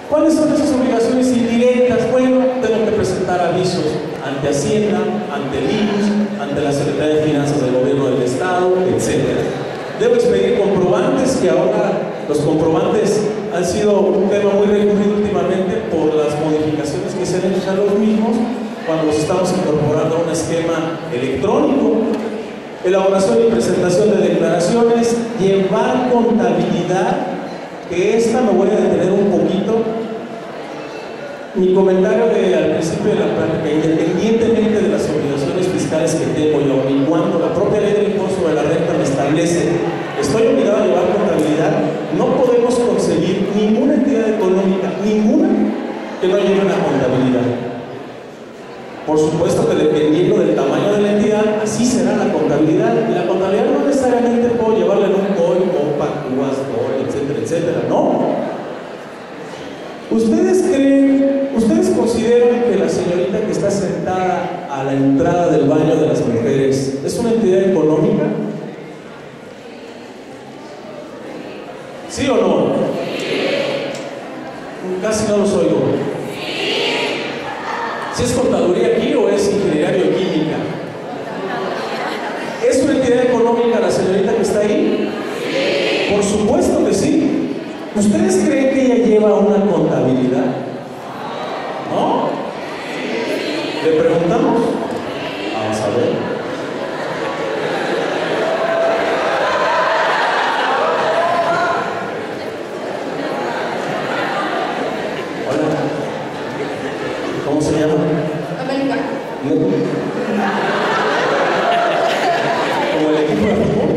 ¿Cuáles son esas obligaciones indirectas? Bueno, tengo que presentar avisos ante Hacienda, ante el IMSS, ante la Secretaría de Finanzas del Gobierno del Estado, etc. Debo expedir comprobantes, que ahora los comprobantes han sido un tema muy recurrido últimamente por las modificaciones que se han hecho a los mismos cuando los estamos incorporando a un esquema electrónico. Elaboración y presentación de declaraciones, llevar contabilidad, que esta me voy a detener un poquito. Mi comentario al principio de la plática, independientemente de las obligaciones fiscales que tengo yo, y cuando la propia ley del impuesto sobre la renta me establece, estoy obligado a llevar contabilidad, no podemos concebir ninguna entidad económica, ninguna, que no lleve una contabilidad. Por supuesto que dependiendo del tamaño de la entidad, así será la contabilidad. Y la contabilidad no necesariamente puedo llevarla en un COI, OPA, CUAS, COI, etcétera, etcétera. No. ¿Ustedes consideran que la señorita que está sentada a la entrada del baño de las mujeres es una entidad económica? ¿Sí o no? Casi no los oigo. ¿Si es contaduría aquí o es ingeniería bioquímica? ¿Es una entidad económica la señorita que está ahí? Por supuesto que sí. ¿Ustedes creen que ella lleva una contabilidad? ¿No? ¿Le preguntamos? Vamos a ver. Hola. ¿Cómo se llama? América. ¿Como el equipo de fútbol?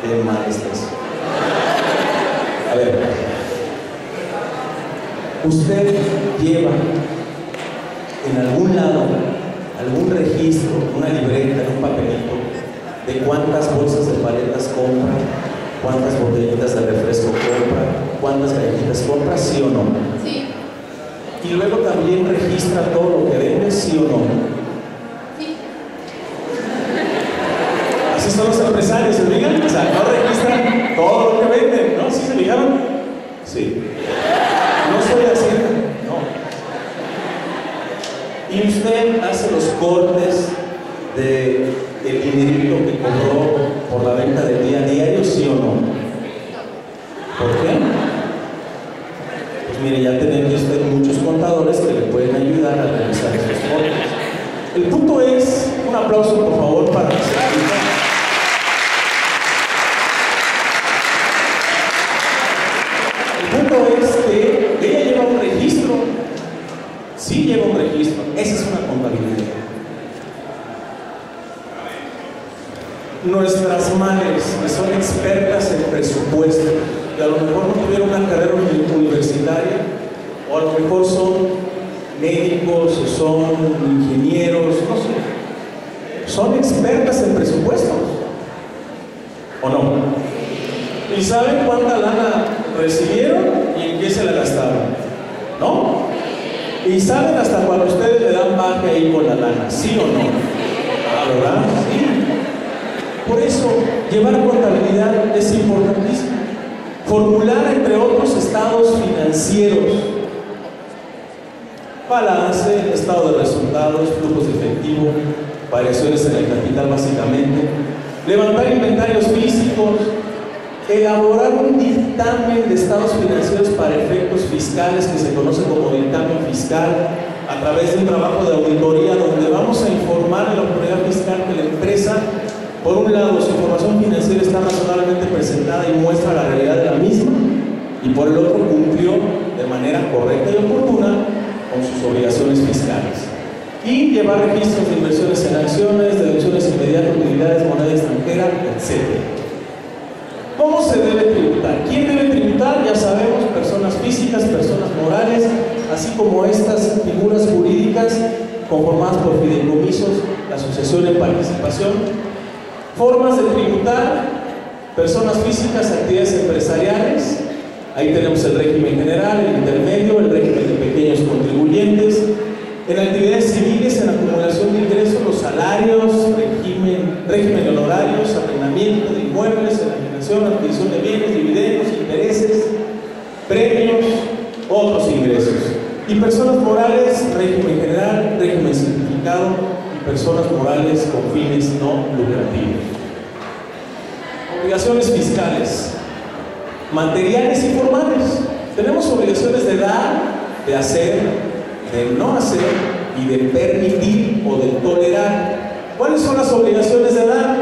Qué mal estás. A ver, usted lleva en algún lado algún registro, una libreta, un papelito de cuántas bolsas de paletas compra, cuántas botellitas de refresco compra, cuántas galletitas compra, ¿sí o no? Sí. Y luego también registra todo lo que vende, ¿sí o no? Sí. Así son los empresarios, ¿se fijan? O sea, no registran todo lo que venden, ¿no? ¿Sí se fijaron? Sí. No soy así, no. Y usted hace los cortes del dinerito que cobró por la venta del día a diario, ¿sí o no? ¿Por qué? Pues mire, ya tiene usted muchos contadores que le pueden ayudar a realizar esos cortes. El punto es, un aplauso por favor para la señorita. El punto es que ella lleva un registro. Sí lleva un registro. Esa es una contabilidad. Nuestras madres, que son expertas en presupuesto, que a lo mejor no tuvieron una carrera universitaria, o a lo mejor son médicos, o son ingenieros, no sé, son expertas en presupuestos, ¿o no? Y saben cuánta lana recibieron y en qué se la gastaron, ¿no? Y saben hasta cuando ustedes le dan baje ahí con la lana, ¿sí o no? Ah, ¿verdad? Sí. Por eso, llevar contabilidad es importantísimo. Formular, entre otros, estados financieros, balance, estado de resultados, flujos de efectivo, variaciones en el capital básicamente, levantar inventarios físicos, elaborar un dictamen de estados financieros para efectos fiscales que se conoce como dictamen fiscal, a través de un trabajo de auditoría donde vamos a informar a la autoridad fiscal que la empresa, por un lado, su información financiera está razonablemente presentada y muestra la realidad de la misma, y por el otro, cumplió de manera correcta y oportuna con sus obligaciones fiscales. Y llevar registros de inversiones en acciones, deducciones inmediatas, utilidades, moneda extranjera, etc. ¿Cómo se debe tributar? ¿Quién debe tributar? Ya sabemos, personas físicas, personas morales, así como estas figuras jurídicas conformadas por fideicomisos, la asociación en participación. Formas de tributar: personas físicas, actividades empresariales, ahí tenemos el régimen general, el intermedio, el régimen de pequeños contribuyentes. En actividades civiles, en acumulación de ingresos, los salarios, régimen de honorarios, arrendamiento de inmuebles, enajenación, adquisición de bienes, dividendos, intereses, premios, otros ingresos. Y personas morales, régimen general, régimen simplificado, y personas morales con fines no lucrativos. Obligaciones fiscales, materiales y formales. Tenemos obligaciones de dar, de hacer, de no hacer y de permitir o de tolerar. ¿Cuáles son las obligaciones de dar?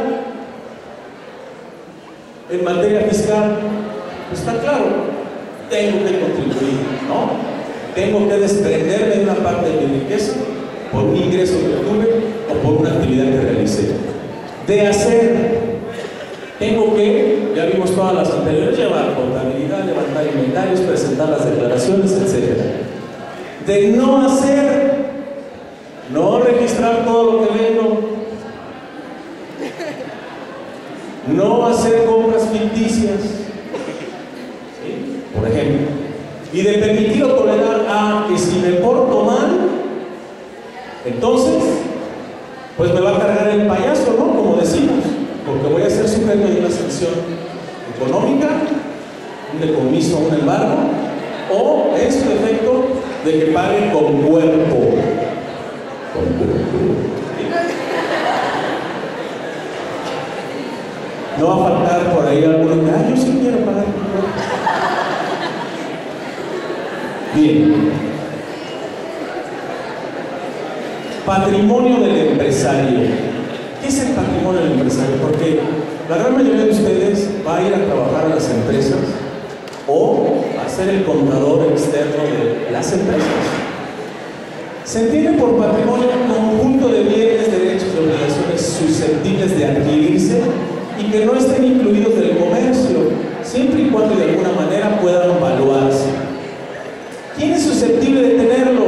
En materia fiscal, pues está claro, tengo que contribuir, ¿no? Tengo que desprenderme de una parte de mi riqueza por un ingreso que tuve o por una actividad que realicé. De hacer, tengo que, ya vimos todas las anteriores, llevar contabilidad, levantar inventarios, presentar las declaraciones, etc. De no hacer, no registrar todo lo que vendo, no hacer compras ficticias, ¿sí? Por ejemplo. Y de permitir o tolerar a que si me porto mal, entonces, pues me va a cargar el payaso, ¿no? Como decimos, porque voy a ser sujeto de una sanción económica, un decomiso, un embargo, o en su defecto, de que pague con cuerpo. Con cuerpo. No va a faltar por ahí alguno que, yo sí quiero pagar con cuerpo. Bien. Patrimonio del empresario. ¿Qué es el patrimonio del empresario? Porque la gran mayoría de ustedes va a ir a trabajar a las empresas o a ser el contador externo de las empresas. Se entiende por patrimonio un conjunto de bienes, derechos y obligaciones susceptibles de adquirirse y que no estén incluidos del comercio, siempre y cuando de alguna manera puedan valuarse. ¿Quién es susceptible de tenerlo?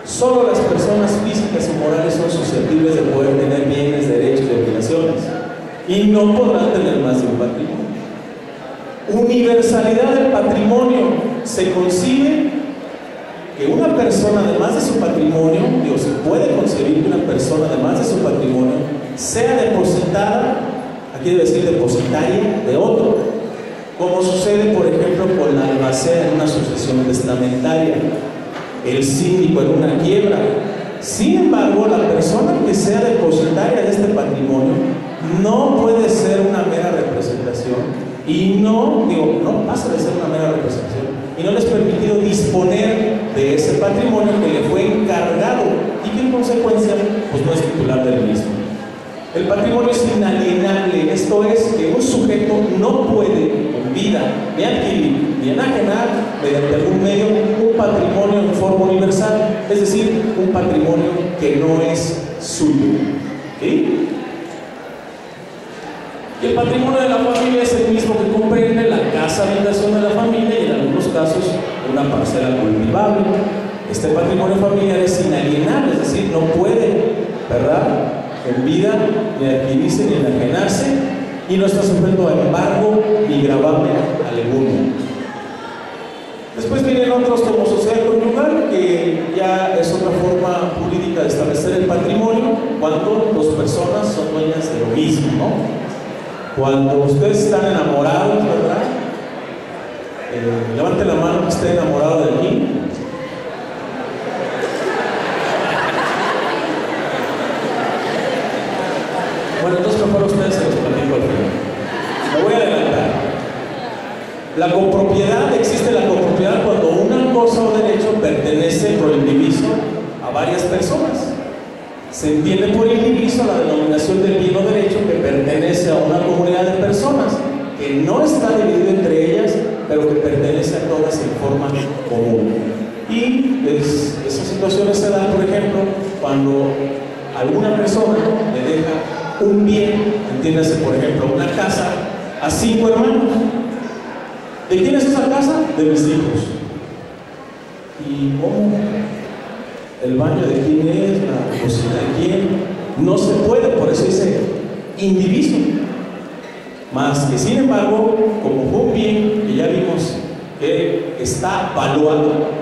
Solo las personas físicas y morales son susceptibles de poder tener bienes, derechos y obligaciones, y no podrán tener más de un patrimonio. Universalidad del patrimonio. Se concibe que una persona, además de su patrimonio, o se puede concebir que una persona, además de su patrimonio, sea depositada, aquí debe decir depositaria, de otro, como sucede, por ejemplo, con la albacea en una sucesión testamentaria, el síndico en una quiebra. Sin embargo, la persona que sea depositaria de este patrimonio no puede ser una mera representación y no pasa de ser una mera representación y no les es permitido disponer de ese patrimonio que le fue encargado y que en consecuencia pues no es titular del mismo. El patrimonio es inalienable, esto es que un sujeto no puede en vida ni adquirir ni enajenar mediante algún medio un patrimonio en forma universal, es decir, un patrimonio que no es suyo. ¿Sí? Y el patrimonio de la familia es el mismo que comprende la casa habitación de la familia y en algunos casos una parcela cultivable. Este patrimonio familiar es inalienable, es decir, no puede, ¿verdad?, en vida ni adquirirse ni enajenarse y no está sujeto a embargo ni gravamen alguno. Después vienen otros como sociedad conyugal, que ya es otra forma jurídica de establecer el patrimonio cuando dos personas son dueñas de lo mismo, ¿no? Cuando ustedes están enamorados, ¿verdad? Levante la mano que esté enamorado de mí. Bueno, entonces mejor ustedes se los platico al final. Me voy a adelantar. La copropiedad, existe la copropiedad cuando una cosa o derecho pertenece por indiviso a varias personas. Se entiende por indiviso la denominación del bien o derecho que pertenece a una comunidad de personas, que no está dividido entre ellas, pero que pertenece a todas en forma común. Y esas situaciones se dan, por ejemplo, cuando alguna persona le deja un bien, entiéndase, por ejemplo, una casa a 5 hermanos. ¿De quién es esa casa? De mis hijos. ¿Y cómo? ¿El baño de quién es? ¿La cocina de quién? No se puede, por eso dice indiviso. Más que, sin embargo, como fue un bien que ya vimos que está valuado,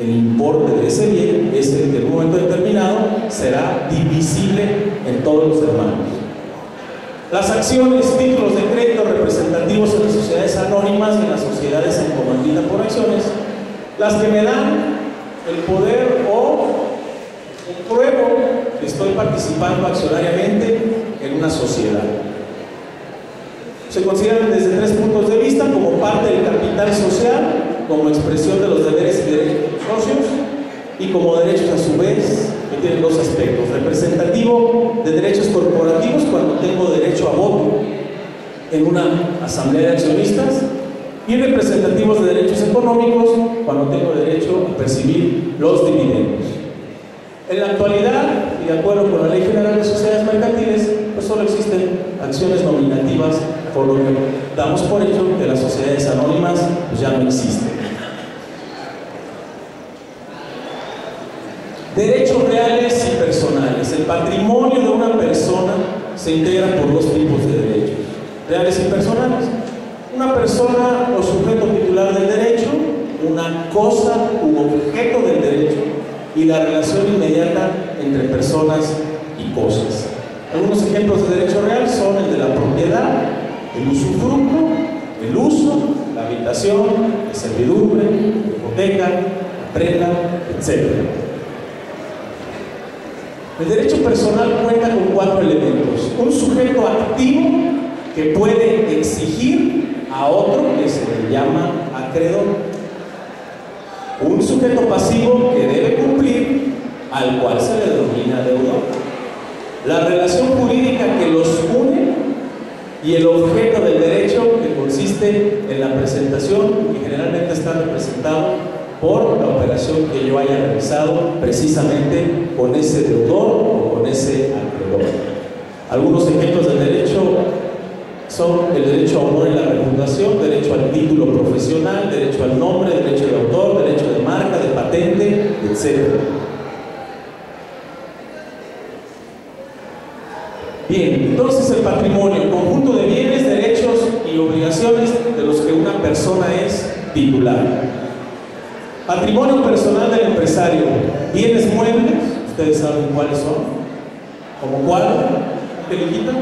el importe de ese bien, ese que en un momento determinado será divisible en todos los hermanos. Las acciones, títulos de crédito representativos en las sociedades anónimas y en las sociedades en comandita por acciones las que me dan el poder o compruebo que estoy participando accionariamente en una sociedad. Se consideran desde 3 puntos de vista: como parte del capital social, como expresión de los deberes y derechos de los socios, y como derechos a su vez, que tienen 2 aspectos: representativo de derechos corporativos, cuando tengo derecho a voto en una asamblea de accionistas, y representativos de derechos económicos, cuando tengo derecho a percibir los dividendos. En la actualidad, y de acuerdo con la Ley General de Sociedades Mercantiles, pues solo existen acciones nominativas, por lo que damos por hecho que las sociedades anónimas pues ya no existen. Derechos reales y personales. El patrimonio de una persona se integra por 2 tipos de derechos: reales y personales. Una persona o sujeto titular del derecho, una cosa u objeto del derecho, y la relación inmediata entre personas y cosas. Algunos ejemplos de derecho real son el de la propiedad, el usufructo, el uso, la habitación, la servidumbre, la hipoteca, la prenda, etc. El derecho personal cuenta con 4 elementos: un sujeto activo que puede exigir a otro, que se le llama acreedor; un sujeto pasivo que debe cumplir, al cual se le denomina deudor; la relación jurídica que los une, y el objeto del derecho, que consiste en la presentación, y generalmente está representado por la operación que yo haya realizado precisamente con ese deudor o con ese acreedor. Algunos ejemplos del derecho son el derecho a honor en la reputación, derecho al título profesional, derecho al nombre, derecho de autor, derecho de marca, de patente, etc. Bien, entonces el patrimonio, conjunto de bienes, derechos y obligaciones de los que una persona es titular. Patrimonio personal del empresario: bienes muebles, ustedes saben cuáles son, como cuál, telejita,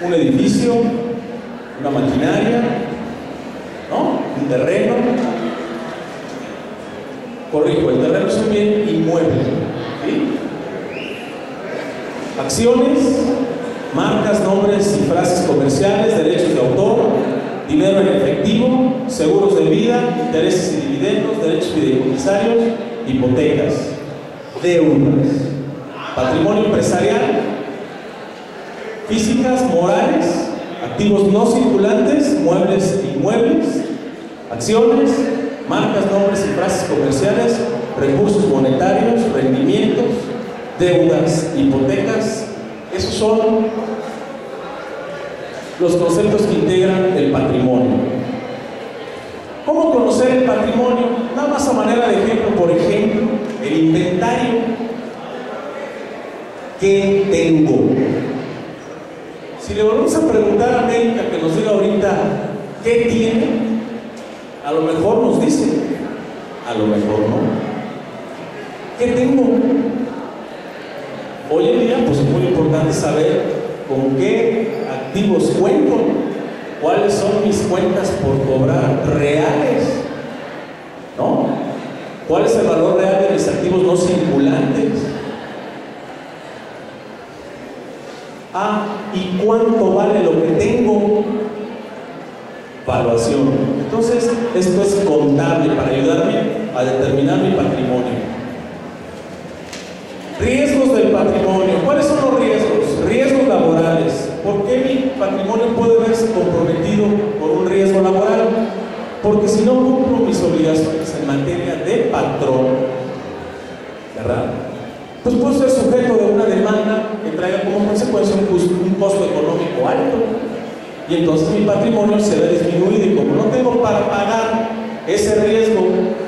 un edificio, una maquinaria, ¿no? Un terreno. Corrijo, el terreno es un bien inmueble, ¿sí? Acciones, marcas, nombres y frases comerciales, derechos de autor, dinero en efectivo, seguros de vida, intereses y dividendos, derechos fideicomisarios, hipotecas, deudas. Patrimonio empresarial: físicas, morales, activos no circulantes, muebles e inmuebles, acciones, marcas, nombres y frases comerciales, recursos monetarios, rendimientos, deudas, hipotecas. Esos son los conceptos que integran el patrimonio. ¿Cómo conocer el patrimonio? Nada más a manera de ejemplo, por ejemplo, el inventario. ¿Qué tengo? Si le volvemos a preguntar a América que nos diga ahorita ¿qué tiene?, a lo mejor nos dice, a lo mejor no. ¿Qué tengo? Hoy en día pues es muy importante saber con qué activos cuento, cuáles son mis cuentas por cobrar reales, ¿no? ¿Cuál es el valor real de mis activos no circulantes? ¿Y cuánto vale lo que tengo? Valuación. Entonces, esto es contable para ayudarme a determinar mi patrimonio. Riesgos del patrimonio. ¿Cuáles son los riesgos? Riesgos laborales. ¿Por qué mi patrimonio puede verse comprometido por un riesgo laboral? Porque si no cumplo mis obligaciones en materia de patrón, ¿verdad?, pues puedo ser sujeto de una demanda que traiga como consecuencia un costo económico alto, y entonces mi patrimonio se ve disminuido, y como no tengo para pagar ese riesgo,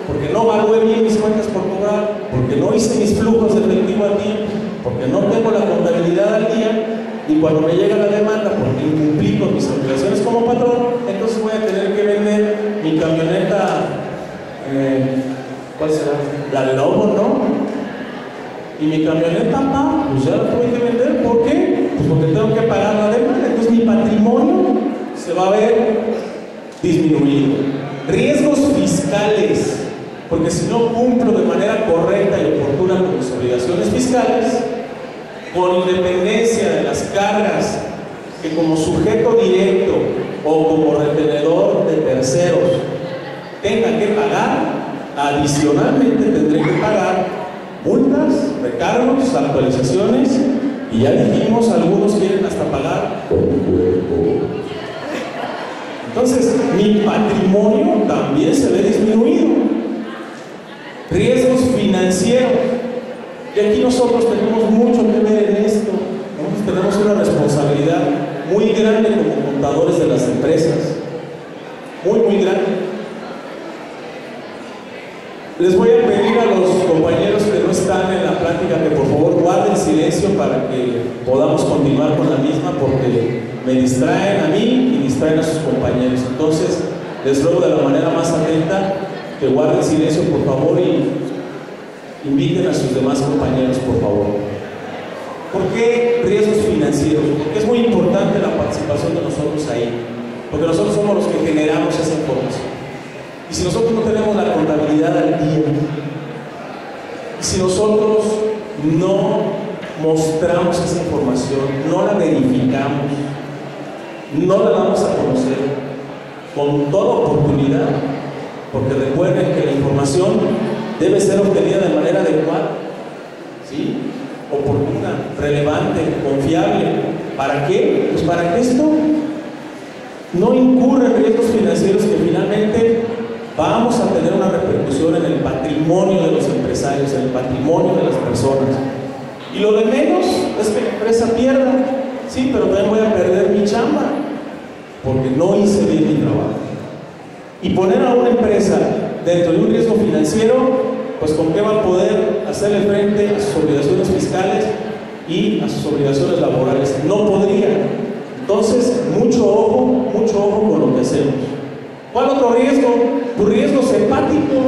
porque no evalué bien mis cuentas por cobrar, porque no hice mis flujos de efectivo a tiempo, porque no tengo la contabilidad al día, y cuando me llega la demanda porque incumplí con mis obligaciones como patrón, entonces voy a tener que vender mi camioneta, ¿cuál será? La Lobo, ¿no? Y mi camioneta, pues ya la tuve que vender. ¿Por qué? Pues porque tengo que pagar la demanda. Entonces mi patrimonio se va a ver disminuido. Riesgos fiscales. fiscales, porque si no cumplo de manera correcta y oportuna con mis obligaciones fiscales, con independencia de las cargas que como sujeto directo o como retenedor de terceros tenga que pagar, adicionalmente tendré que pagar multas, recargos, actualizaciones, y ya dijimos, algunos quieren hasta pagar con cuerpo. Entonces, mi patrimonio también se ve disminuido. Riesgos financieros. Y aquí nosotros tenemos mucho que ver en esto. Nosotros tenemos una responsabilidad muy grande como contadores de las empresas. Muy, muy grande. Les voy a pedir a los compañeros que no están en la plática que por favor guarden silencio para que podamos continuar con la misma, porque me distraen a mí y distraen a sus compañeros. Entonces, les ruego de la manera más atenta que guarden silencio, por favor, y inviten a sus demás compañeros, por favor. ¿Por qué riesgos financieros? Porque es muy importante la participación de nosotros ahí, porque nosotros somos los que generamos esa información. Y si nosotros no tenemos la contabilidad al día, y si nosotros no mostramos esa información, no la verificamos, no la damos a conocer con toda oportunidad, porque recuerden que la información debe ser obtenida de manera adecuada, ¿sí? Oportuna, relevante, confiable. ¿Para qué? Pues para que esto no incurra en riesgos financieros que finalmente vamos a tener una repercusión en el patrimonio de los empresarios, en el patrimonio de las personas. Y lo de menos es que la empresa pierda, sí, pero también voy a perder mi chamba, porque no hice bien mi trabajo. Y poner a una empresa dentro de un riesgo financiero, pues con qué va a poder hacerle frente a sus obligaciones fiscales y a sus obligaciones laborales. No podría. Entonces, mucho ojo con lo que hacemos. ¿Cuál otro riesgo? Los riesgos hepáticos.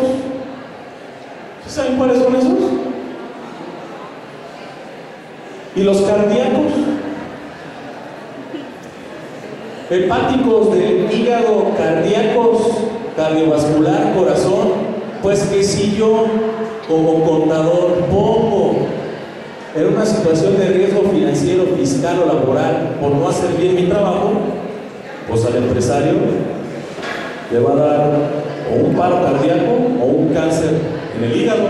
¿Saben cuáles son esos? ¿Y los cardíacos? Hepáticos del hígado, cardíacos, cardiovascular, corazón. Pues que si yo como contador pongo en una situación de riesgo financiero, fiscal o laboral por no hacer bien mi trabajo, pues al empresario le va a dar o un paro cardíaco o un cáncer en el hígado.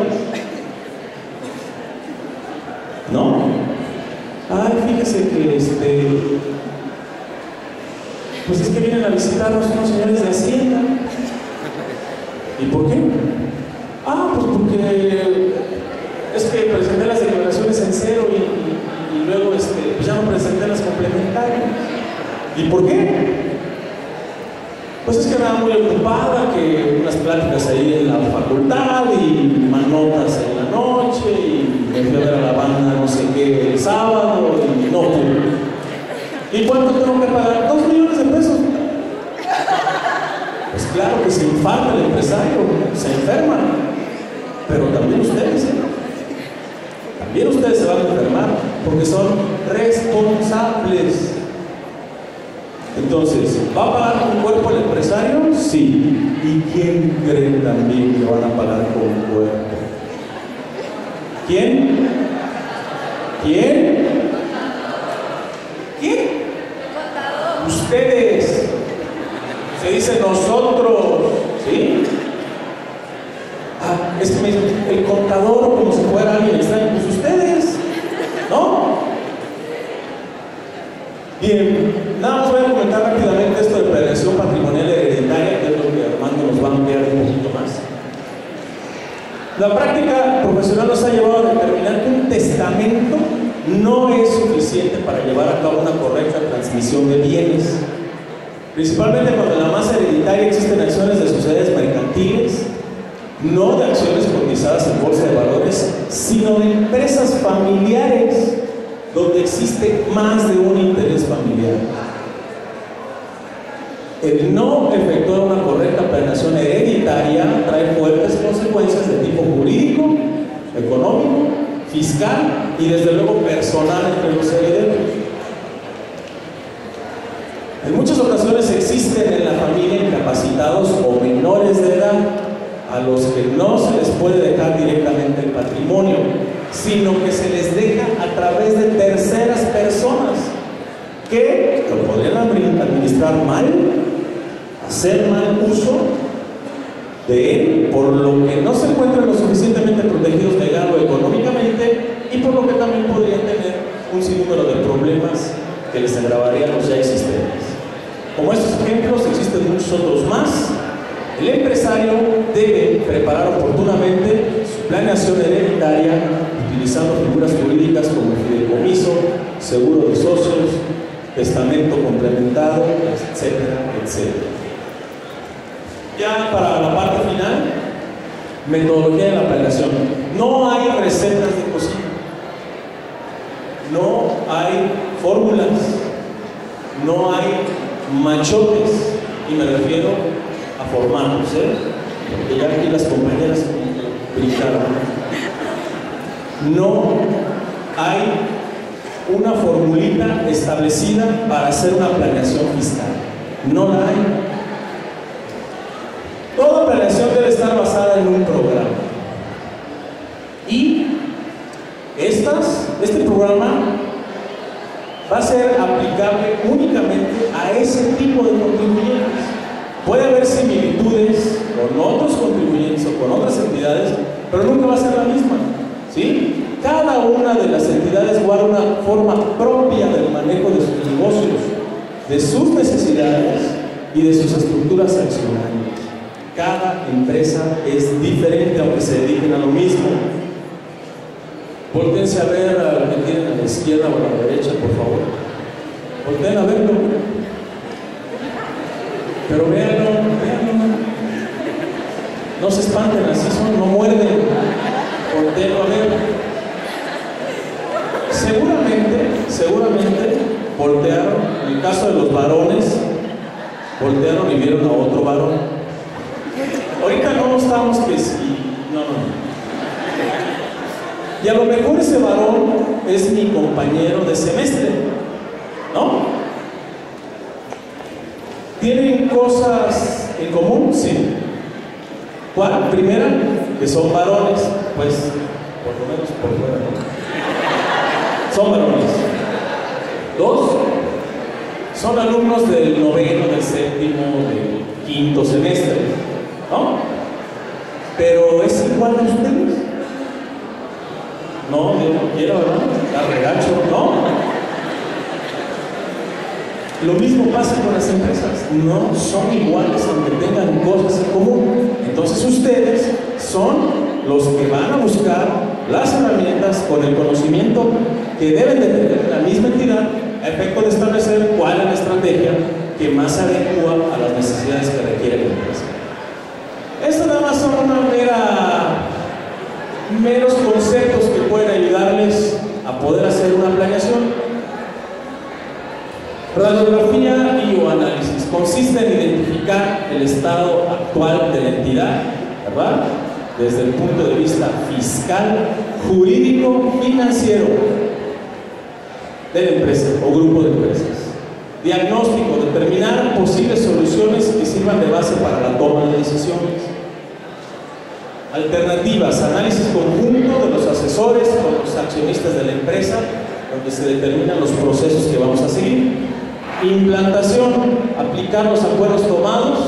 ¿No? Ay, fíjese que pues es que vienen a visitarnos unos señores de Hacienda. ¿Y por qué? Ah, pues porque es que presenté las declaraciones en cero y luego pues ya no presenté las complementarias. ¿Y por qué? Pues es que andaba muy ocupada, que unas pláticas ahí en la facultad y más notas en la noche y me fui a ver a la banda no sé qué el sábado y no pude. ¿Y cuánto tengo que pagar? 2 millones de pesos. Pues claro que se infarta el empresario, se enferma, pero también ustedes, también ustedes se van a enfermar porque son responsables. Entonces, ¿va a pagar con cuerpo el empresario? Sí. ¿Y quién cree también que van a pagar con cuerpo? ¿Quién? ¿Quién? ¿Quién? Ustedes. Se dice nosotros, ¿sí? Ah, es que me dicen, el contador como si fuera alguien extraño, pues ustedes, ¿no? Bien, nada más voy a comentar rápidamente esto de prevención patrimonial hereditaria, que es lo que Armando nos va a ampliar un poquito más. La práctica profesional nos ha llevado a determinar que un testamento no es suficiente para llevar a cabo una correcta transmisión de bienes. Principalmente cuando en la masa hereditaria existen acciones de sociedades mercantiles, no de acciones cotizadas en bolsa de valores, sino de empresas familiares, donde existe más de un interés familiar. El no efectuar una correcta planeación hereditaria trae fuertes consecuencias de tipo jurídico, económico, fiscal y desde luego personal entre los herederos. En muchas ocasiones existen en la familia incapacitados o menores de edad a los que no se les puede dejar directamente el patrimonio, sino que se les deja a través de terceras personas que lo podrían administrar mal, hacer mal uso de él, por lo que no se encuentran lo suficientemente protegidos legal o económicamente, y por lo que también podrían tener un sinnúmero de problemas que les agravarían los ya existentes. Como estos ejemplos, existen muchos otros más. El empresario debe preparar oportunamente su planeación hereditaria utilizando figuras jurídicas como el fideicomiso, seguro de socios, testamento complementado, etcétera, etcétera. Ya para la parte final, metodología de la planeación. No hay recetas de cocina, no hay fórmulas, no hay machotes, y me refiero a formarnos, porque ya aquí las compañeras brincaron. No hay una formulita establecida para hacer una planeación fiscal, no la hay. Toda planeación debe estar basada en un programa, y este programa va a ser aplicable únicamente a ese tipo de contribuyentes. Puede haber similitudes con otros contribuyentes o con otras entidades, pero nunca va a ser la misma, ¿sí? Cada una de las entidades guarda una forma propia del manejo de sus negocios, de sus necesidades y de sus estructuras accionarias. Cada empresa es diferente, aunque se dediquen a lo mismo. Voltéense a ver a lo que tienen a la izquierda o a la derecha, por favor. Volteen a verlo. Pero véanlo, véanlo. No se espanten, así son, no muerden. Volteenlo a ver. Seguramente voltearon, en el caso de los varones, voltearon y vieron a otro varón. Ahorita no estamos que si, no. Y a lo mejor ese varón es mi compañero de semestre, ¿no? ¿Tienen cosas en común? Sí. ¿Cuál? Primera, que son varones, pues, por lo menos por fuera, ¿no? Son varones. Dos, son alumnos del noveno, del séptimo, del quinto semestre, ¿no? Pero es igual a ustedes. No, yo no quiero, ¿verdad? Está regacho, ¿no? Lo mismo pasa con las empresas, no son iguales aunque tengan cosas en común. Entonces ustedes son los que van a buscar las herramientas con el conocimiento que deben de tener la misma entidad a efecto de establecer cuál es la estrategia que más se adecua a las necesidades que requiere la empresa. Estas nada más son meros conceptos que pueden ayudarles a poder hacer una planeación. Radiografía y o análisis consiste en identificar el estado actual de la entidad, ¿verdad? Desde el punto de vista fiscal, jurídico, financiero de la empresa o grupo de empresas. Diagnóstico, determinar posibles soluciones que sirvan de base para la toma de decisiones. Alternativas, análisis conjunto de los asesores con los accionistas de la empresa, donde se determinan los procesos que vamos a seguir. Implantación, aplicar los acuerdos tomados,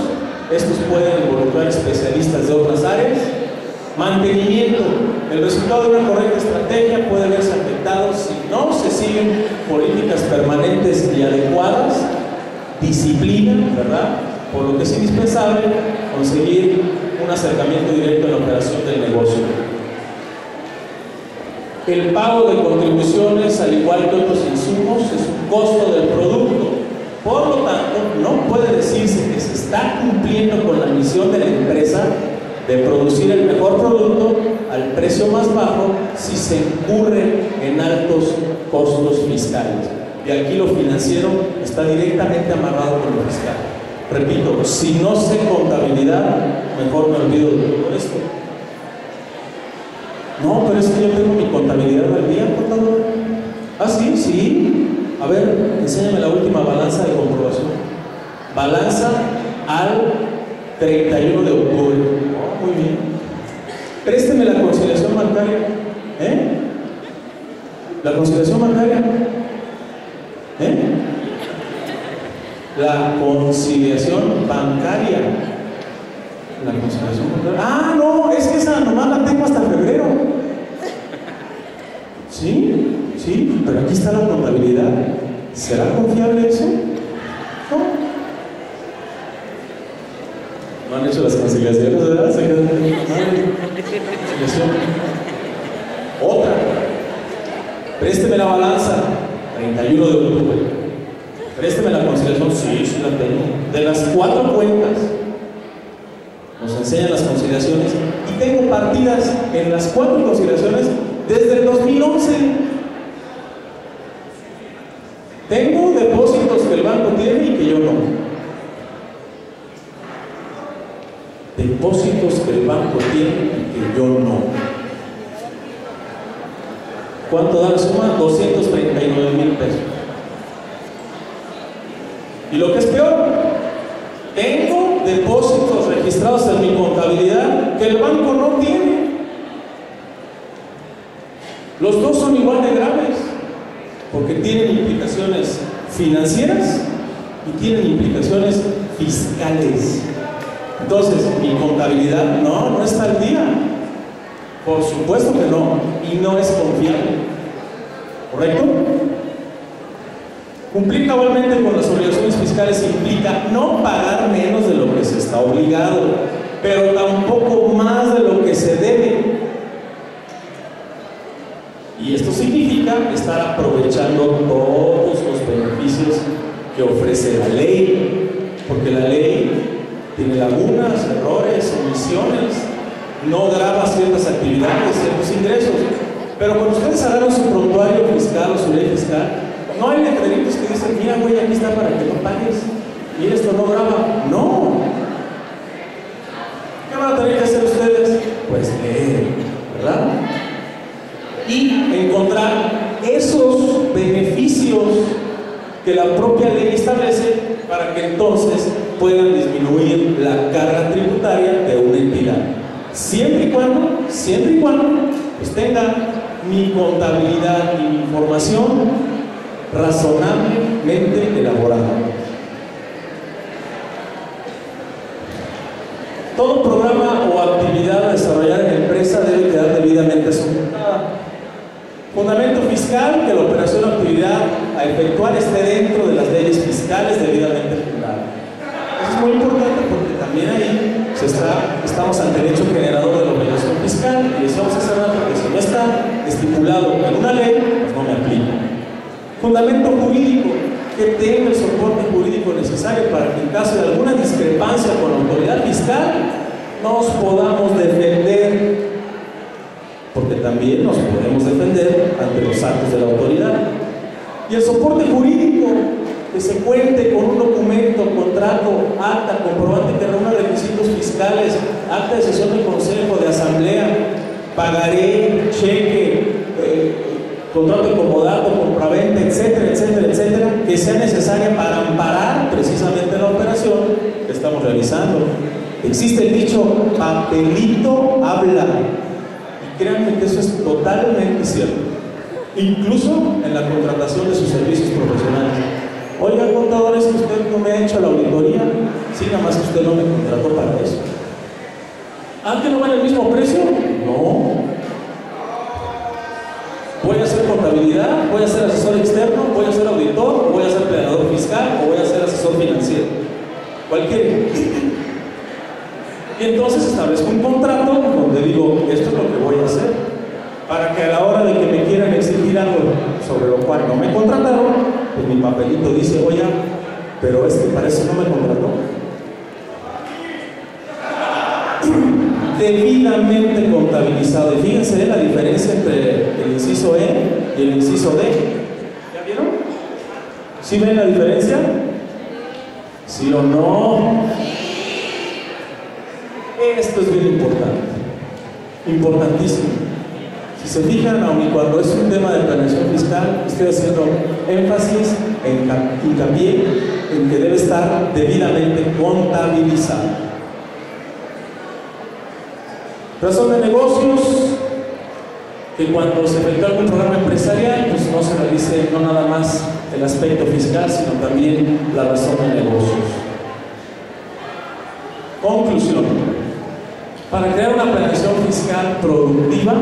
estos pueden involucrar especialistas de otras áreas. Mantenimiento, el resultado de una correcta estrategia puede verse afectado si no se siguen políticas permanentes y adecuadas. Disciplina, ¿verdad? Por lo que es indispensable conseguir un acercamiento directo en la operación del negocio. El pago de contribuciones, al igual que otros insumos, es un costo del producto. Por lo tanto, no puede decirse que se está cumpliendo con la misión de la empresa de producir el mejor producto al precio más bajo si se incurre en altos costos fiscales. Y aquí lo financiero está directamente amarrado con lo fiscal. Repito, si no sé contabilidad, mejor me olvido de todo esto. No, pero es que yo tengo mi contabilidad al día, contador. Ah, sí, sí. A ver, enséñame la última balanza de comprobación. Balanza al 31 de octubre. Oh, muy bien. Présteme la conciliación bancaria. La conciliación bancaria. La conciliación bancaria. La conciliación bancaria. Ah, no, es que esa nomás la tengo hasta febrero. Sí, sí, pero aquí está la contabilidad. ¿Será confiable eso? No. No han hecho las conciliaciones, ¿verdad? Se quedan. Conciliación. Otra. Présteme la balanza. 31 de octubre. Présteme la conciliación. Sí, sí la tengo. De las 4 cuentas. Nos enseñan las conciliaciones. Y tengo partidas en las 4 conciliaciones desde el 2011. Tengo depósitos que el banco tiene y que yo no. Depósitos que el banco tiene y que yo no. ¿Cuánto da la suma? 239,000 pesos. Y lo que es peor, tengo depósitos registrados en mi contabilidad que el banco no tiene. Los dos son igual de graves, porque tienen implicaciones financieras y tienen implicaciones fiscales. Entonces, mi contabilidad no está al día. Por supuesto que no, y no es confiable. ¿Correcto? Cumplir cabalmente con las obligaciones fiscales implica no pagar menos de lo que se está obligado, pero tampoco más de lo que se debe. Y esto significa estar aprovechando todos los beneficios que ofrece la ley, porque la ley tiene lagunas, errores, omisiones, no grava ciertas actividades, ciertos ingresos. Pero cuando ustedes agarran su prontuario fiscal o su ley fiscal, no hay letreritos que dicen, mira güey, aquí está para que no pagues, y esto no grava. No. ¿Qué van a tener que hacer ustedes? Pues leer, ¿verdad? Y encontrar esos beneficios que la propia ley establece para que entonces puedan disminuir la carga tributaria de una entidad. Siempre y cuando pues tenga mi contabilidad y mi información razonablemente elaborada. Todo programa o actividad a desarrollar en la empresa debe quedar debidamente sujetada. Fundamento fiscal: que la operación o actividad a efectuar esté dentro de las leyes fiscales debidamente fundadas. Eso es muy importante porque también ahí estamos ante el hecho generador de la obligación fiscal, y decíamos hace rato que si no está estipulado en una ley, pues no me aplica. Fundamento jurídico: que tenga el soporte jurídico necesario para que en caso de alguna discrepancia con la autoridad fiscal nos podamos defender, porque también nos podemos defender ante los actos de la autoridad. Y el soporte jurídico: que se cuente con un documento, contrato, acta, comprobante que reúna requisitos fiscales, acta de sesión de consejo, de asamblea, pagaré, cheque, contrato de comodato, compraventa, etcétera, etcétera, etcétera, que sea necesaria para amparar precisamente la operación que estamos realizando. Existe el dicho, papelito habla. Créanme que eso es totalmente cierto, incluso en la contratación de sus servicios profesionales. Oiga, contadores, que usted no me ha hecho la auditoría. Sí, nada más que usted no me contrató para eso. ¿Ah, que no vale el mismo precio? No. Voy a hacer contabilidad, voy a ser asesor externo, voy a ser auditor, voy a ser planeador fiscal o voy a ser asesor financiero. Cualquiera. Y entonces establezco un contrato donde digo, esto es lo que voy a hacer, para que a la hora de que me quieran exigir algo sobre lo cual no me contrataron, pues mi papelito dice, oye, pero es que para eso no me contrató. Debidamente contabilizado. Y fíjense la diferencia entre el inciso E y el inciso D. ¿Ya vieron? ¿Sí ven la diferencia? ¿Sí o no? Esto es bien importante, importantísimo. Si se fijan, aun y cuando es un tema de planeación fiscal, estoy haciendo énfasis, hincapié en que debe estar debidamente contabilizado. Razón de negocios, que cuando se efectúa algún programa empresarial, pues no se realice no nada más el aspecto fiscal, sino también la razón de negocios. Conclusión. Para crear una planeación fiscal productiva,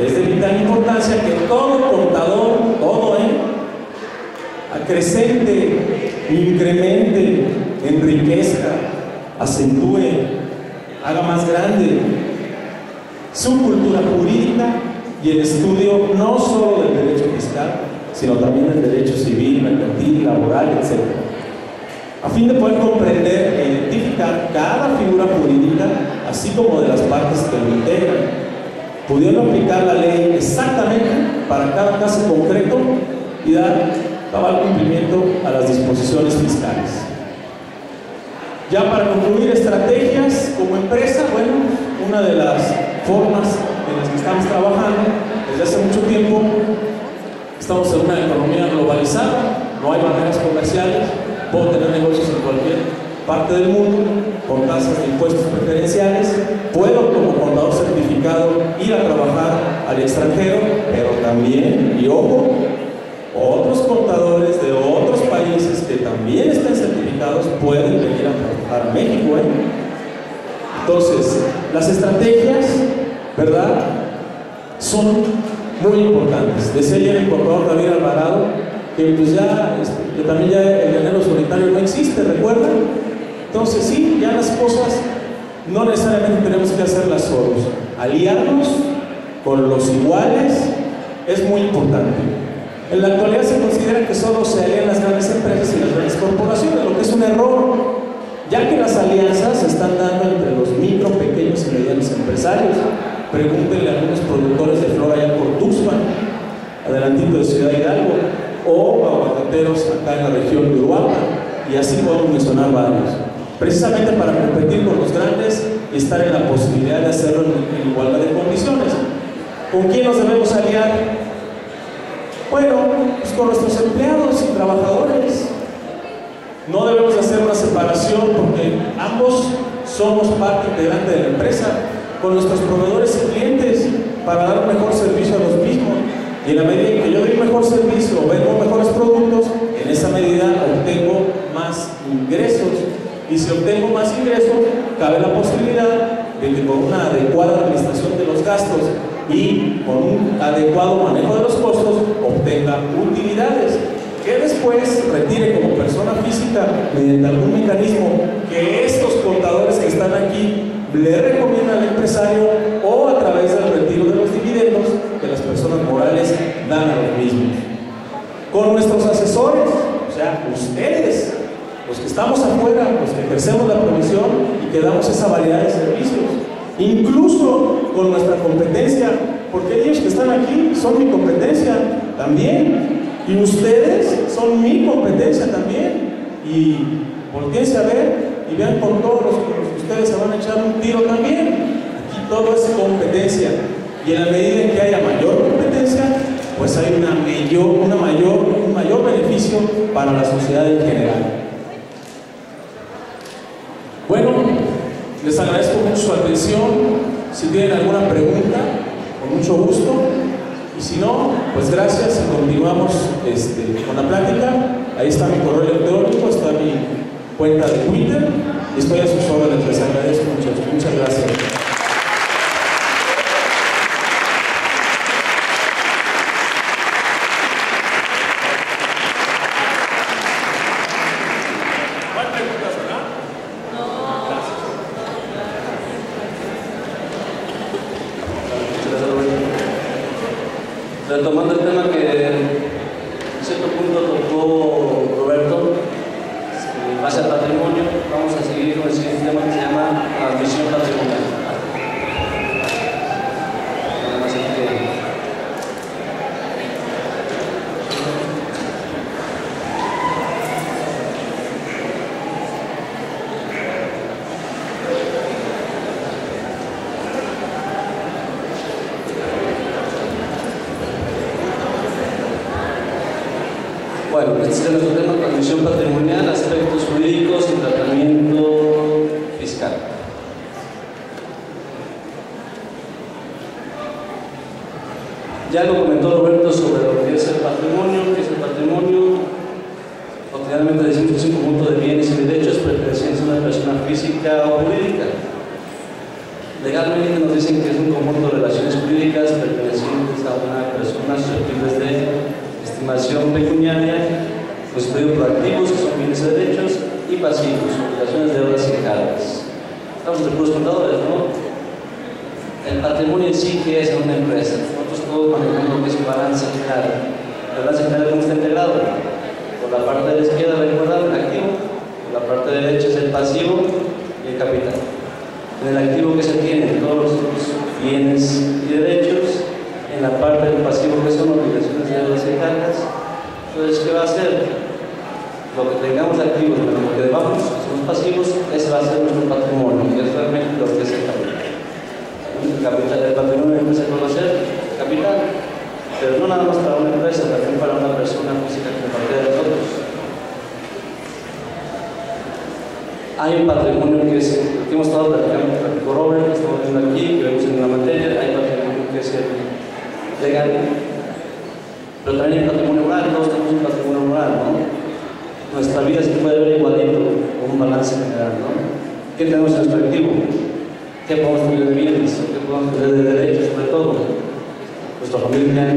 es de vital importancia que todo contador, acrecente, incremente, enriquezca, acentúe, haga más grande su cultura jurídica y el estudio no solo del derecho fiscal, sino también del derecho civil, mercantil, laboral, etc. A fin de poder comprender e identificar cada figura jurídica, así como de las partes que lo integran, pudiendo aplicar la ley exactamente para cada caso concreto y dar cabal cumplimiento a las disposiciones fiscales. Ya para concluir, estrategias como empresa, bueno, una de las formas en las que estamos trabajando desde hace mucho tiempo, estamos en una economía globalizada, no hay barreras comerciales, puedo tener negocios en cualquier parte del mundo, con tasas de impuestos preferenciales, puedo como contador certificado ir a trabajar al extranjero, pero también, y ojo, otros contadores de otros países que también estén certificados pueden venir a trabajar a México. Entonces, las estrategias, ¿verdad?, son muy importantes. Decía ayer el contador David Alvarado que pues que también ya el dinero solitario no existe, ¿recuerdan? Entonces sí, ya las cosas no necesariamente tenemos que hacerlas solos. Aliarnos con los iguales es muy importante. En la actualidad se considera que solo se alían las grandes empresas y las grandes corporaciones, lo que es un error, ya que las alianzas se están dando entre los micro, pequeños y medianos empresarios. Pregúntenle a algunos productores de flor allá por Tuxpan, adelantito de Ciudad Hidalgo, o aguacateros acá en la región de Uruapan, y así podemos mencionar varios. Precisamente para competir con los grandes y estar en la posibilidad de hacerlo en igualdad de condiciones. ¿Con quién nos debemos aliar? Bueno, pues con nuestros empleados y trabajadores. No debemos hacer una separación porque ambos somos parte integrante de la empresa, con nuestros proveedores y clientes, para dar un mejor servicio a los mismos. Y en la medida en que yo doy un mejor servicio o vendo mejores productos, en esa medida obtengo más ingresos. Y si obtengo más ingresos, cabe la posibilidad de que con una adecuada administración de los gastos y con un adecuado manejo de los costos, obtenga utilidades que después retire como persona física mediante algún mecanismo que estos contadores que están aquí le recomiendan al empresario, o a través del retiro de los dividendos que las personas morales dan a los mismos. Con nuestros asesores, o sea, ustedes, los que estamos afuera, los que ejercemos la provisión y que damos esa variedad de servicios, incluso con nuestra competencia, porque ellos que están aquí son mi competencia también, y ustedes son mi competencia también, y voltéense a ver y vean con todos los que ustedes se van a echar un tiro también. Aquí todo es competencia, y en la medida en que haya mayor competencia, pues hay un mayor beneficio para la sociedad en general. Bueno, les agradezco mucho su atención. Si tienen alguna pregunta, con mucho gusto, y si no, pues gracias y continuamos con la plática. Ahí está mi correo electrónico, está mi cuenta de Twitter, y estoy a sus órdenes. Les agradezco mucho. Muchas gracias. Retomando el tema que en cierto punto tocó Roberto, en base al patrimonio, vamos a seguir con el siguiente tema que se llama admisión patrimonial. Bueno, este es nuestro tema, transmisión patrimonial, aspectos jurídicos y tratamiento fiscal. Ya lo comentó Roberto sobre lo que es el patrimonio. ¿Qué es el patrimonio? Ordinariamente decimos que es un conjunto de bienes y derechos pertenecientes a una persona física o jurídica. Legalmente nos dicen que es un conjunto de relaciones jurídicas pertenecientes a una persona susceptibles de estimación pecuniaria, constituido por activos, que son bienes y derechos, y pasivos, obligaciones, deudas y cargas. Estamos de puros contadores, ¿no? El patrimonio en sí, que es una empresa. Nosotros todos manejamos lo que es un balance general. El balance general, ¿cómo está integrado? Por la parte de la izquierda, recuerdan, el activo. Por la parte derecha es el pasivo y el capital. En el activo que se tiene, todos los bienes y derechos. En la parte del pasivo, que son obligaciones, deudas y cargas. Entonces, ¿qué va a hacer? Lo que tengamos activos, pero lo que debamos, que son los pasivos, ese va a ser nuestro patrimonio, que es realmente lo que es el capital. El patrimonio de una empresa puede ser capital, pero no nada más para una empresa, también para una persona física que comparte de nosotros. Hay un patrimonio que es el que hemos estado platicando con Robert, que estamos viendo aquí, que vemos en la materia. Hay patrimonio que es el legal, pero también hay patrimonio moral. Todos tenemos un patrimonio moral, ¿no? Nuestra vida se puede ver igualito, con un balance general, ¿no? ¿Qué tenemos en nuestro activo? ¿Qué podemos tener de bienes? ¿Qué podemos tener de derechos? Sobre todo, nuestra familia,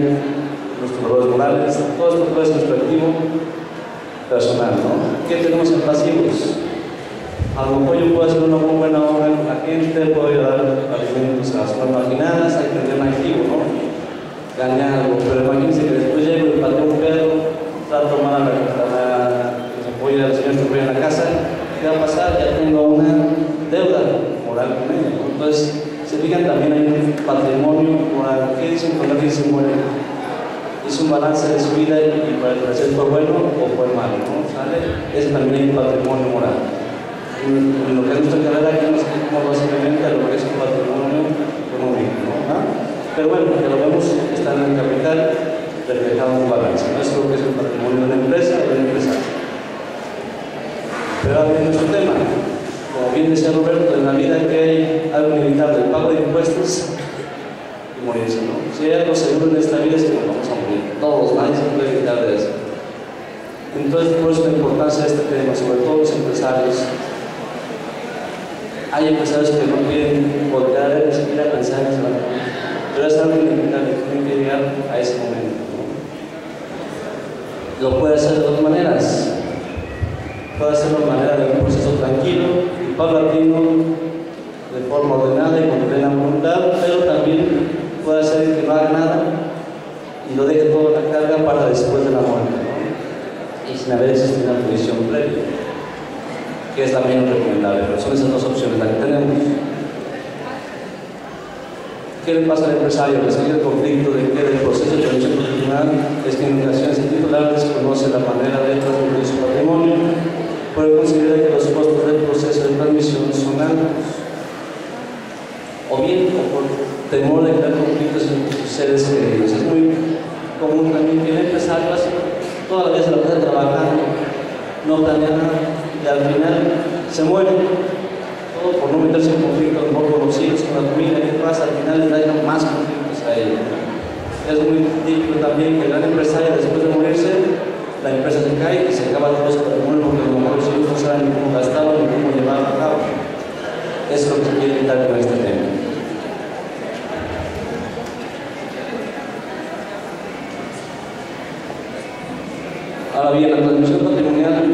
nuestros valores morales, todo esto puede ser nuestro activo personal, ¿no? ¿Qué tenemos en pasivos? A lo mejor yo puedo hacer una muy buena obra con la gente, puedo ayudar alimentos a las zonas marginadas, hay que tener un activo, ¿no? Gané algo, pero imagínense que después llego y pateo un pedo, trato mal a la que se apoya al señor que apoya en la casa, ¿qué va a pasar? Ya tengo una deuda moral con ella, ¿no? Entonces, se fijan, también hay un patrimonio moral. ¿Qué dicen cuando alguien se muere? Hizo un balance de su vida y para el parecer fue bueno o fue malo, ¿no? ¿Sale? Ese también hay un patrimonio moral. En lo que es nuestra carrera, aquí nos dedicamos básicamente a lo que es un patrimonio económico, ¿no? ¿Ah? Pero bueno, que lo vemos, está en el capital, reflejado en un balance. No es lo que es el patrimonio de una empresa o de un empresario. Pero ahora viene nuestro tema. Como bien decía Roberto, en la vida que hay algo inevitable, el pago de impuestos y morirse, ¿no? Si hay algo seguro en esta vida es que nos vamos a morir. Todos, nadie se puede evitar de eso. Entonces, por eso la importancia de este tema, sobre todo los empresarios. Hay empresarios que no quieren volver ni siquiera a pensar en ese momento, pero es algo inevitable, tienen que llegar a ese momento, ¿no? Lo puede hacer de dos maneras. Puede hacerlo de manera de un proceso tranquilo y paulatino, de forma ordenada y con plena voluntad, pero también puede hacer que no haga nada y lo deje toda la carga para después de la muerte, ¿no? Y sin haber existido una posición previa, que es también recomendable, pero son esas dos opciones las que tenemos. ¿Qué le pasa al empresario? Que sigue el conflicto de que el proceso de transición profesional es que en ocasiones el titular desconoce la manera de transmitir su patrimonio, puede considerar que los costos del proceso de transmisión son altos, o bien o por temor de crear conflictos entre sus seres queridos. Es muy común también que el empresario toda la vida se la pasa trabajando, no planea nada y al final se muere, todo por no meterse en conflictos con los hijos, con la familia. ¿Qué pasa? Al final le dan más conflictos a ellos. Es muy típico también que el gran empresario, después de morirse, la empresa se cae y se acaba todo su patrimonio porque a lo mejor los hijos no saben ni cómo gastaban ni cómo llevaban a cabo. Eso es lo que se quiere evitar con este tema. Ahora bien, la transmisión patrimonial,